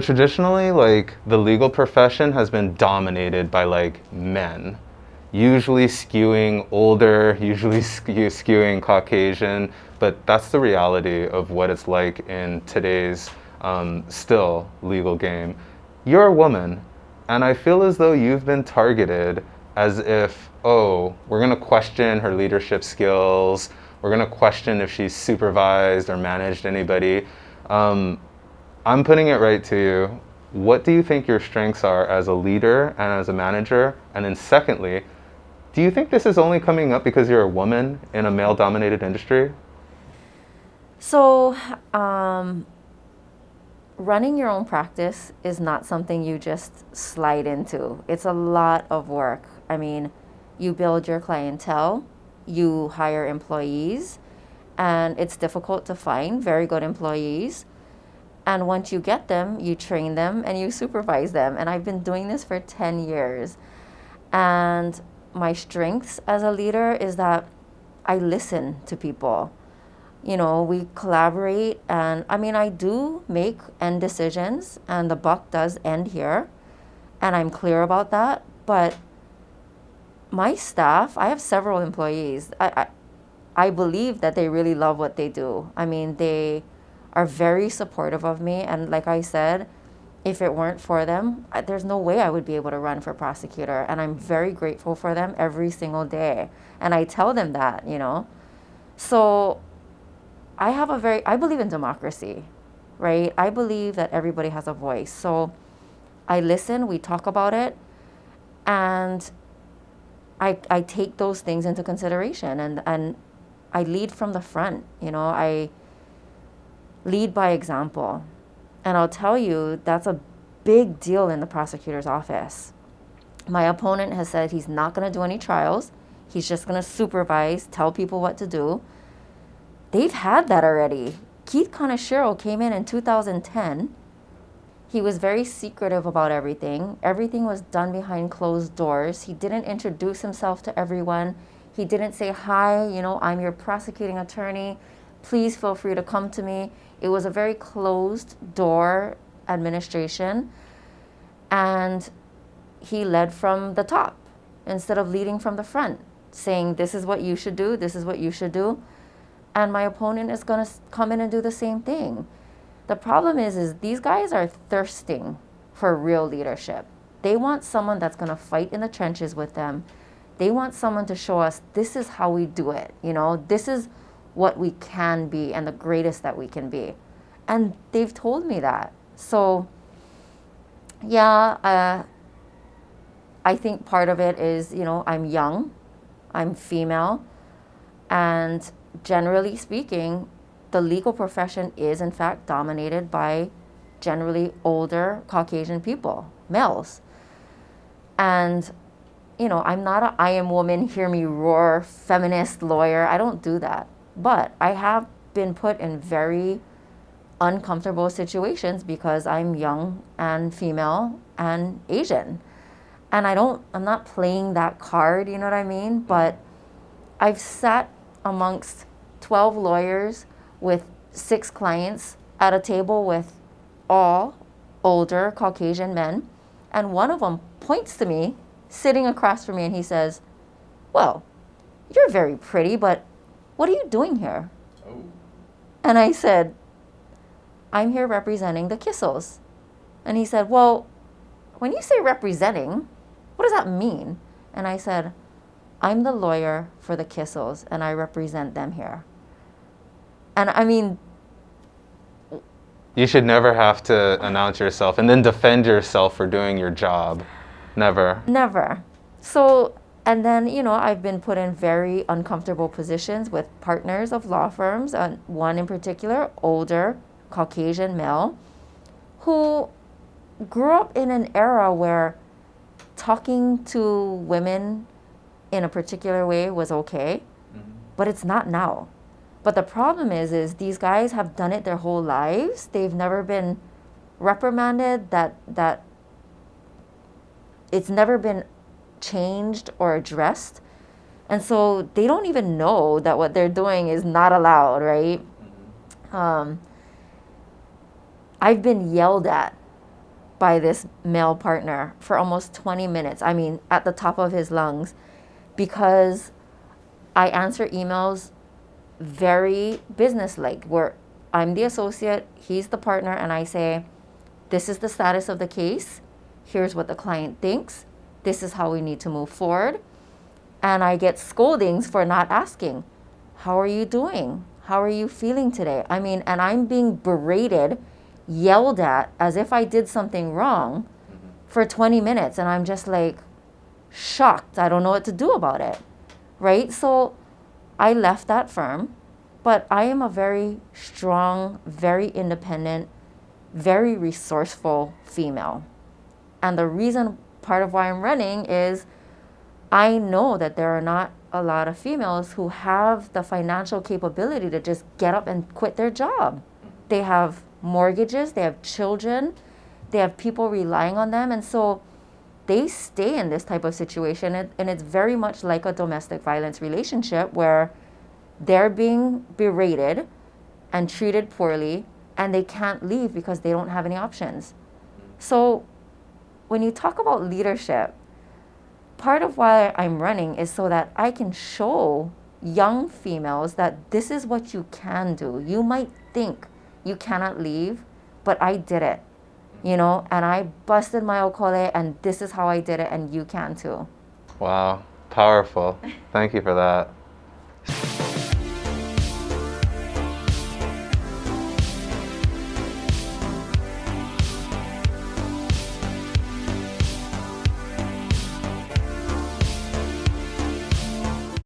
Traditionally, like the legal profession has been dominated by like men, usually skewing older, usually skewing Caucasian, but that's the reality of what it's like in today's still legal game. You're a woman, and I feel as though you've been targeted as if, oh, we're going to question her leadership skills, we're going to question if she's supervised or managed anybody. Um, I'm putting it right to you. What do you think your strengths are as a leader and as a manager? And then, secondly, do you think this is only coming up because you're a woman in a male dominated industry? So, um, running your own practice is not something you just slide into. It's a lot of work. I mean, you build your clientele, you hire employees, and it's difficult to find very good employees. And once you get them, you train them and you supervise them. And I've been doing this for 10 years. And my strengths as a leader is that I listen to people. We collaborate, and I mean, I do make end decisions, and the buck does end here, and I'm clear about that. But my staff, I have several employees. I believe that they really love what they do. I mean, they are very supportive of me, and like I said, if it weren't for them, there's no way I would be able to run for prosecutor. And I'm very grateful for them every single day, and I tell them that. So I believe in democracy, right? I believe that everybody has a voice. So I listen, we talk about it, and I take those things into consideration, and I lead from the front. I lead by example. And I'll tell you, that's a big deal in the prosecutor's office. My opponent has said he's not going to do any trials. He's just going to supervise, tell people what to do. They've had that already. Keith Kaneshiro came in 2010. He was very secretive about everything. Everything was done behind closed doors. He didn't introduce himself to everyone. He didn't say, hi, I'm your prosecuting attorney. Please feel free to come to me. It was a very closed door administration. And he led from the top instead of leading from the front, saying, this is what you should do, this is what you should do. And my opponent is going to come in and do the same thing. The problem is these guys are thirsting for real leadership. They want someone that's going to fight in the trenches with them. They want someone to show us this is how we do it. This is what we can be and the greatest that we can be. And they've told me that. So, yeah, I think part of it is, I'm young, I'm female, and generally speaking, the legal profession is in fact dominated by generally older Caucasian people, males. And, I'm not a I am woman, hear me roar, feminist lawyer. I don't do that. But I have been put in very uncomfortable situations because I'm young and female and Asian. And I'm not playing that card, you know what I mean? But I've sat amongst 12 lawyers with 6 clients at a table with all older Caucasian men. And one of them points to me, sitting across from me, and he says, well, you're very pretty, but what are you doing here? Oh. And I said, I'm here representing the Kissels. And he said, well, when you say representing, what does that mean? And I said, I'm the lawyer for the Kissels, and I represent them here. And I mean, You should never have to announce yourself and then defend yourself for doing your job. Never. never. So, and then, I've been put in very uncomfortable positions with partners of law firms, and one in particular, older Caucasian male, who grew up in an era where talking to women in a particular way was okay, but it's not now. But the problem is these guys have done it their whole lives. They've never been reprimanded, that it's never been changed or addressed. And so they don't even know that what they're doing is not allowed, right? I've been yelled at by this male partner for almost 20 minutes. I mean, at the top of his lungs, because I answer emails very businesslike, where I'm the associate, he's the partner, and I say, this is the status of the case. Here's what the client thinks. This is how we need to move forward. And I get scoldings for not asking, how are you doing? How are you feeling today? I mean, and I'm being berated, yelled at as if I did something wrong for 20 minutes. And I'm just like shocked. I don't know what to do about it. Right? So I left that firm, but I am a very strong, very independent, very resourceful female. And the reason, part of why I'm running, is I know that there are not a lot of females who have the financial capability to just get up and quit their job. They have mortgages, they have children, they have people relying on them, and so they stay in this type of situation, and it's very much like a domestic violence relationship where they're being berated and treated poorly, and they can't leave because they don't have any options. So when you talk about leadership, part of why I'm running is so that I can show young females that this is what you can do. You might think you cannot leave, but I did it, and I busted my okole, and this is how I did it, and you can too. Wow, powerful. Thank you for that.